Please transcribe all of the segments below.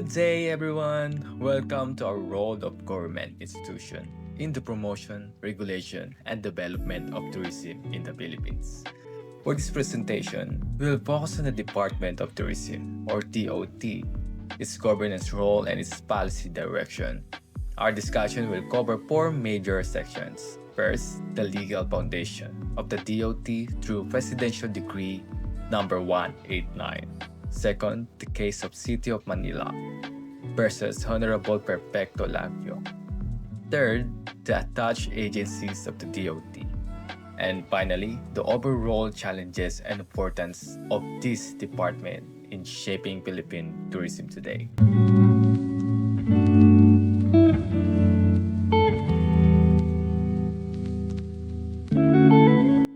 Good day, everyone. Welcome to our role of government institution in the promotion, regulation, and development of tourism in the Philippines. For this presentation, we will focus on the Department of Tourism, or DOT, its governance role and its policy direction. Our discussion will cover four major sections. First, the legal foundation of the DOT through Presidential Decree number 189. Second, the case of City of Manila versus Honorable Perfecto Lacchio. Third, the attached agencies of the DOT. And finally, the overall challenges and importance of this department in shaping Philippine tourism today.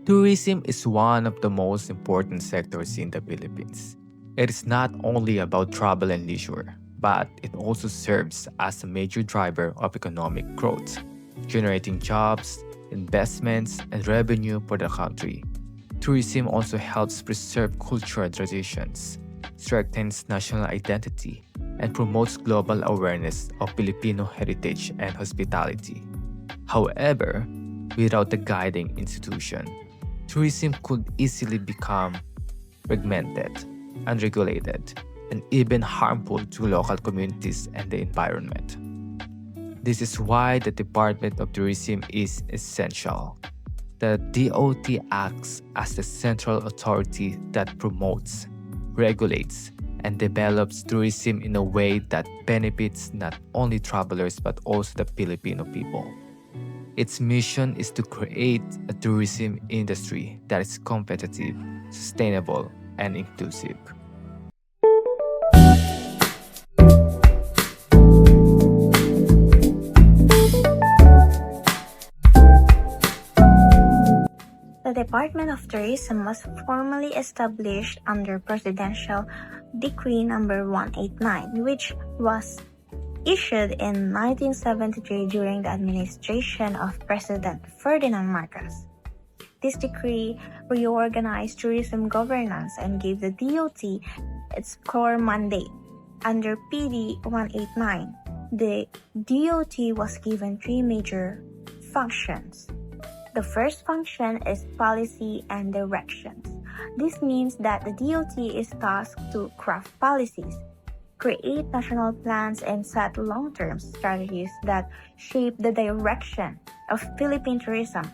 Tourism is one of the most important sectors in the Philippines. It is not only about travel and leisure, but it also serves as a major driver of economic growth, generating jobs, investments, and revenue for the country. Tourism also helps preserve cultural traditions, strengthens national identity, and promotes global awareness of Filipino heritage and hospitality. However, without a guiding institution, tourism could easily become fragmented, unregulated, and even harmful to local communities and the environment. This is why the Department of Tourism is essential. The DOT acts as the central authority that promotes, regulates, and develops tourism in a way that benefits not only travelers but also the Filipino people. Its mission is to create a tourism industry that is competitive, sustainable, and inclusive. The Department of Tourism was formally established under Presidential Decree number 189, which was issued in 1973 during the administration of President Ferdinand Marcos. This decree reorganized tourism governance and gave the DOT its core mandate. Under PD 189, the DOT was given three major functions. The first function is policy and directions. This means that the DOT is tasked to craft policies, create national plans, and set long-term strategies that shape the direction of Philippine tourism.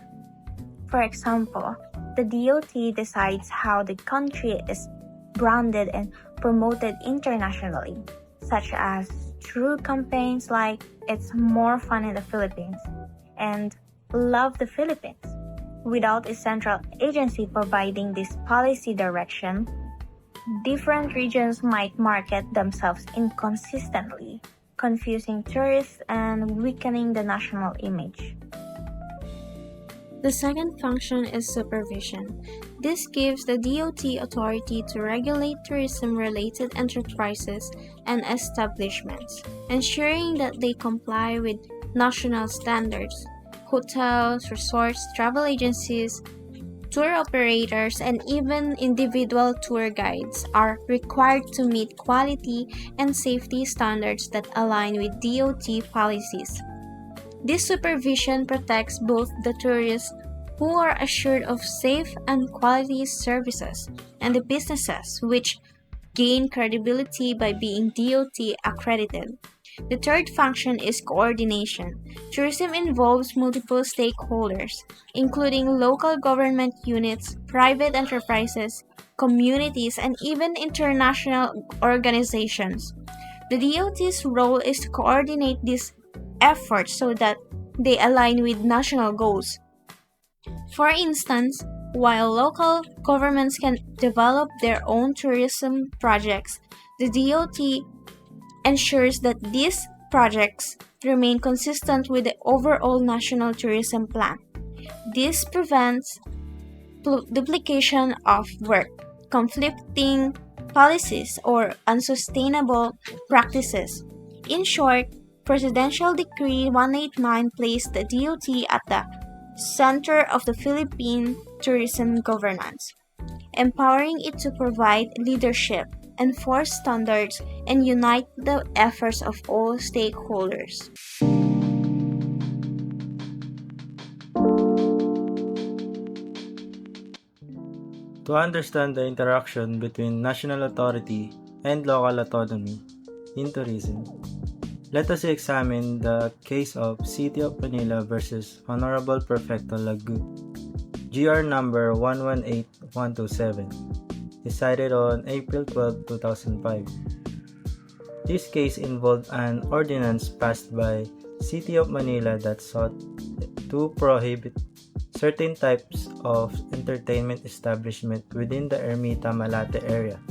For example, the DOT decides how the country is branded and promoted internationally, such as through campaigns like It's More Fun in the Philippines and Love the Philippines. Without a central agency providing this policy direction, different regions might market themselves inconsistently, confusing tourists and weakening the national image. The second function is supervision. This gives the DOT authority to regulate tourism-related enterprises and establishments, ensuring that they comply with national standards. Hotels, resorts, travel agencies, tour operators, and even individual tour guides are required to meet quality and safety standards that align with DOT policies. This supervision protects both the tourists who are assured of safe and quality services and the businesses which gain credibility by being DOT accredited. The third function is coordination. Tourism involves multiple stakeholders, including local government units, private enterprises, communities, and even international organizations. The DOT's role is to coordinate these efforts so that they align with national goals. For instance, while local governments can develop their own tourism projects, the DOT ensures that these projects remain consistent with the overall national tourism plan. This prevents duplication of work, conflicting policies, or unsustainable practices. In short, Presidential Decree 189 placed the DOT at the center of the Philippine tourism governance, empowering it to provide leadership, enforce standards, and unite the efforts of all stakeholders. To understand the interaction between national authority and local autonomy in tourism, let us examine the case of City of Manila versus Honorable Prefecto Lagu, GR number 118127, decided on April 12, 2005. This case involved an ordinance passed by City of Manila that sought to prohibit certain types of entertainment establishment within the Ermita Malate area,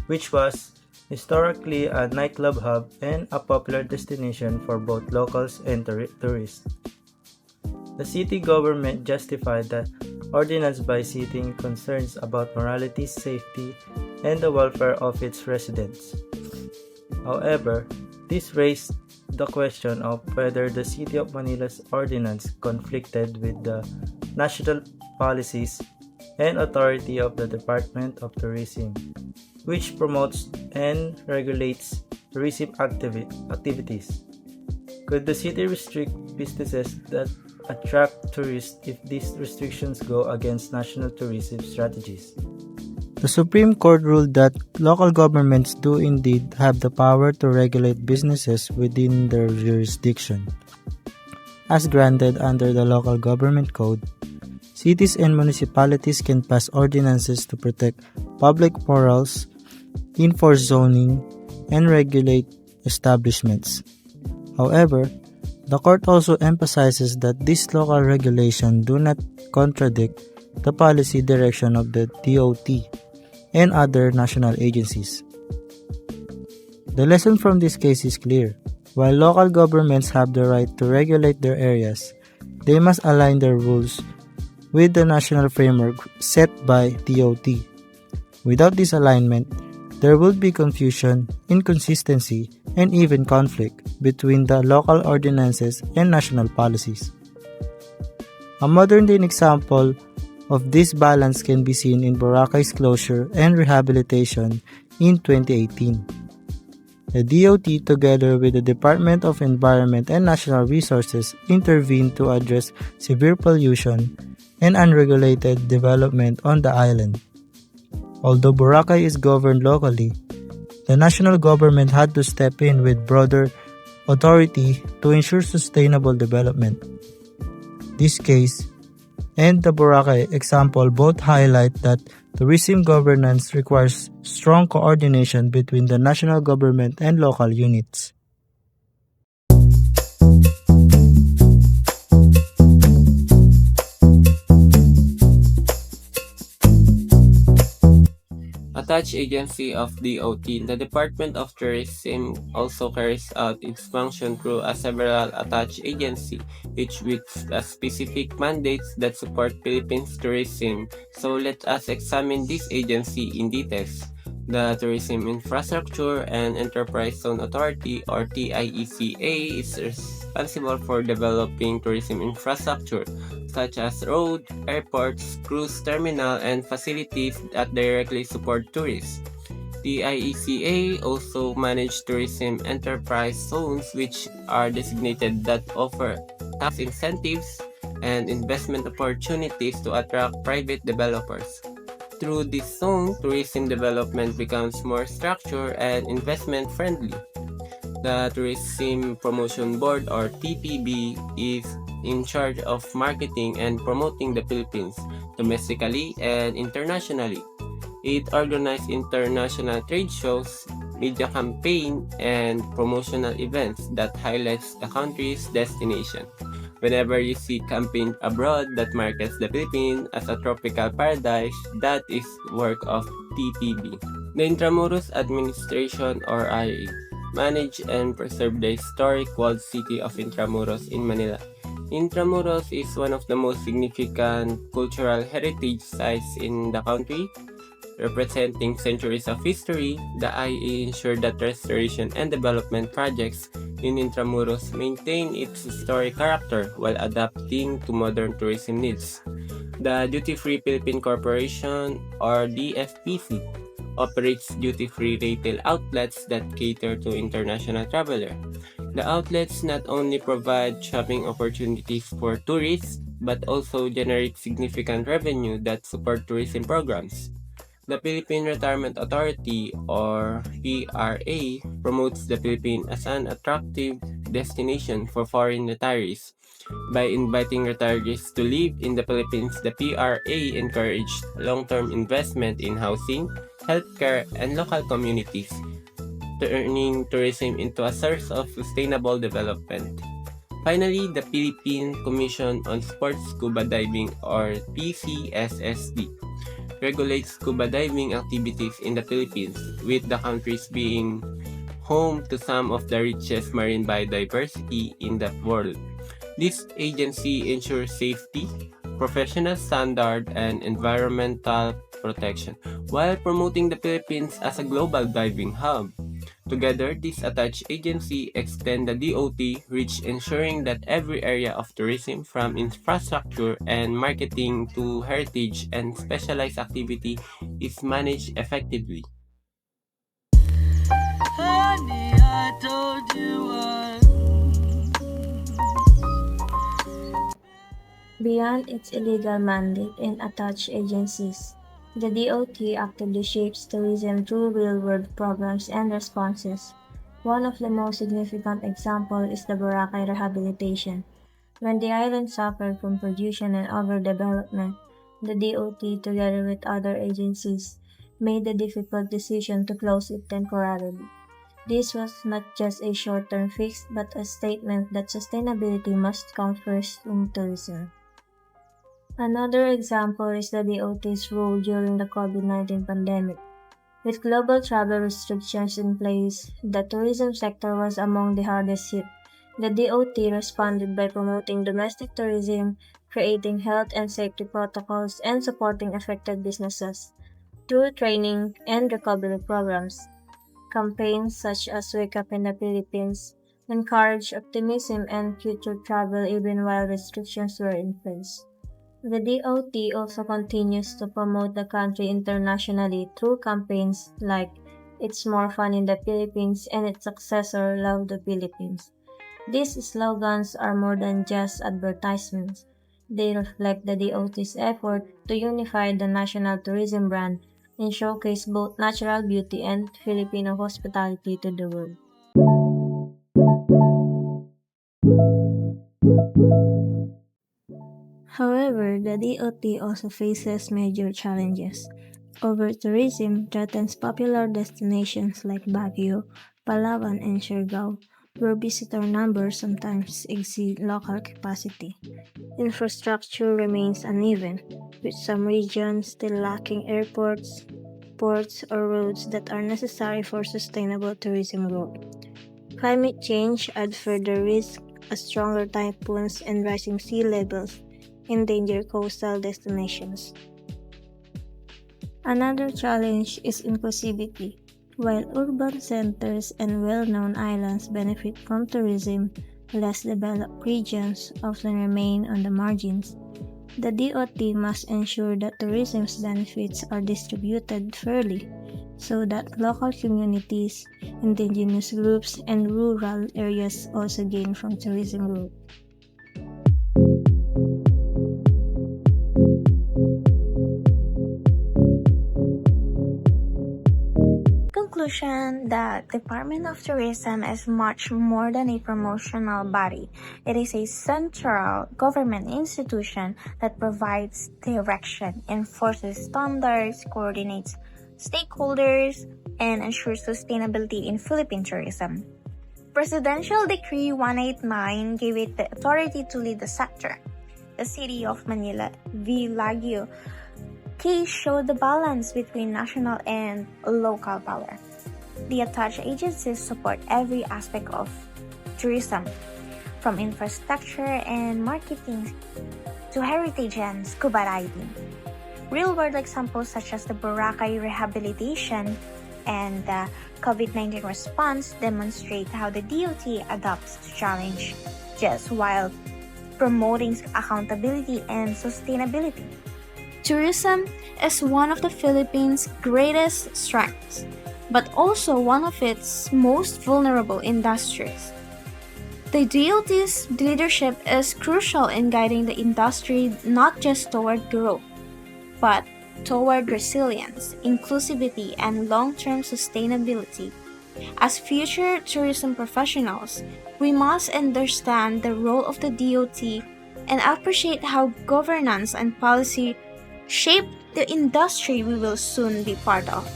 which was historically a nightclub hub and a popular destination for both locals and tourists. The city government justified the ordinance by citing concerns about morality, safety, and the welfare of its residents. However, this raised the question of whether the City of Manila's ordinance conflicted with the national policies and authority of the Department of Tourism, which promotes and regulates tourism activities. Could the city restrict businesses that attract tourists if these restrictions go against national tourism strategies? The Supreme Court ruled that local governments do indeed have the power to regulate businesses within their jurisdiction. As granted under the Local Government Code, cities and municipalities can pass ordinances to protect public morals, enforce zoning, and regulate establishments. However, the court also emphasizes that these local regulations do not contradict the policy direction of the DOT and other national agencies. The lesson from this case is clear. While local governments have the right to regulate their areas, they must align their rules with the national framework set by DOT. Without this alignment, there will be confusion, inconsistency, and even conflict between the local ordinances and national policies. A modern-day example of this balance can be seen in Boracay's closure and rehabilitation in 2018. The DOT, together with the Department of Environment and Natural Resources, intervened to address severe pollution and unregulated development on the island. Although Boracay is governed locally, the national government had to step in with broader authority to ensure sustainable development. This case and the Boracay example both highlight that tourism governance requires strong coordination between the national government and local units. Attached agency of DOT, the Department of Tourism also carries out its function through a several attached agency, each with specific mandates that support Philippines tourism. So let us examine this agency in details. The Tourism Infrastructure and Enterprise Zone Authority, or TIECA, is responsible for developing tourism infrastructure such as road, airports, cruise terminal, and facilities that directly support tourists. The IECA also manages tourism enterprise zones, which are designated that offer tax incentives and investment opportunities to attract private developers. Through this zone, tourism development becomes more structured and investment friendly. The Tourism Promotion Board, or TPB, is in charge of marketing and promoting the Philippines domestically and internationally. It organizes international trade shows, media campaign, and promotional events that highlights the country's destination. Whenever you see campaign abroad that markets the Philippines as a tropical paradise, that is work of TPB. The Intramuros Administration, or IA, manage and preserve the historic walled city of Intramuros in Manila. Intramuros is one of the most significant cultural heritage sites in the country. Representing centuries of history, the IA ensured that restoration and development projects in Intramuros maintain its historic character while adapting to modern tourism needs. The Duty Free Philippine Corporation, or DFPC, operates duty-free retail outlets that cater to international travelers. The outlets not only provide shopping opportunities for tourists, but also generate significant revenue that support tourism programs. The Philippine Retirement Authority or PRA promotes the Philippines as an attractive destination for foreign retirees. By inviting retirees to live in the Philippines, the PRA encouraged long-term investment in housing, healthcare, and local communities, turning tourism into a source of sustainable development. Finally, the Philippine Commission on Sports Scuba Diving or PCSSD regulates scuba diving activities in the Philippines, with the countries being home to some of the richest marine biodiversity in the world. This agency ensures safety, professional standard, and environmental protection while promoting the Philippines as a global diving hub. Together, this attached agency extend the DOT reach, ensuring that every area of tourism from infrastructure and marketing to heritage and specialized activity is managed effectively. Honey, I told you Beyond its illegal mandate and attached agencies, the DOT actively shapes tourism through real-world programs and responses. One of the most significant examples is the Boracay rehabilitation. When the island suffered from pollution and overdevelopment, the DOT, together with other agencies, made the difficult decision to close it temporarily. This was not just a short-term fix, but a statement that sustainability must come first in tourism. Another example is the DOT's role during the COVID-19 pandemic. With global travel restrictions in place, the tourism sector was among the hardest hit. The DOT responded by promoting domestic tourism, creating health and safety protocols, and supporting affected businesses through training and recovery programs. Campaigns such as Wake Up in the Philippines encouraged optimism and future travel even while restrictions were in place. The DOT also continues to promote the country internationally through campaigns like It's More Fun in the Philippines and its successor Love the Philippines. These slogans are more than just advertisements. They reflect the DOT's effort to unify the national tourism brand and showcase both natural beauty and Filipino hospitality to the world. However, the DOT also faces major challenges. Over-tourism threatens popular destinations like Baguio, Palawan, and Siargao, where visitor numbers sometimes exceed local capacity. Infrastructure remains uneven, with some regions still lacking airports, ports, or roads that are necessary for sustainable tourism growth. Climate change adds further risk as stronger typhoons and rising sea levels endanger coastal destinations. Another challenge is inclusivity. While urban centers and well-known islands benefit from tourism, less developed regions often remain on the margins. The DOT must ensure that tourism's benefits are distributed fairly so that local communities, indigenous groups, and rural areas also gain from tourism growth. Conclusion, the Department of Tourism is much more than a promotional body. It is a central government institution that provides direction, enforces standards, coordinates stakeholders, and ensures sustainability in Philippine tourism. Presidential Decree 189 gave it the authority to lead the sector. The City of Manila v. Lagio case showed the balance between national and local power. The attached agencies support every aspect of tourism, from infrastructure and marketing to heritage and scuba diving. Real-world examples such as the Boracay rehabilitation and the COVID-19 response demonstrate how the DOT adapts to challenge just while promoting accountability and sustainability. Tourism is one of the Philippines' greatest strengths, but also one of its most vulnerable industries. The DOT's leadership is crucial in guiding the industry not just toward growth, but toward resilience, inclusivity, and long-term sustainability. As future tourism professionals, we must understand the role of the DOT and appreciate how governance and policy shape the industry we will soon be part of.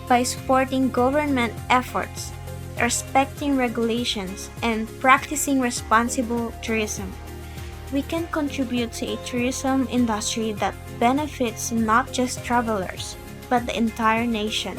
By supporting government efforts, respecting regulations, and practicing responsible tourism, we can contribute to a tourism industry that benefits not just travelers, but the entire nation.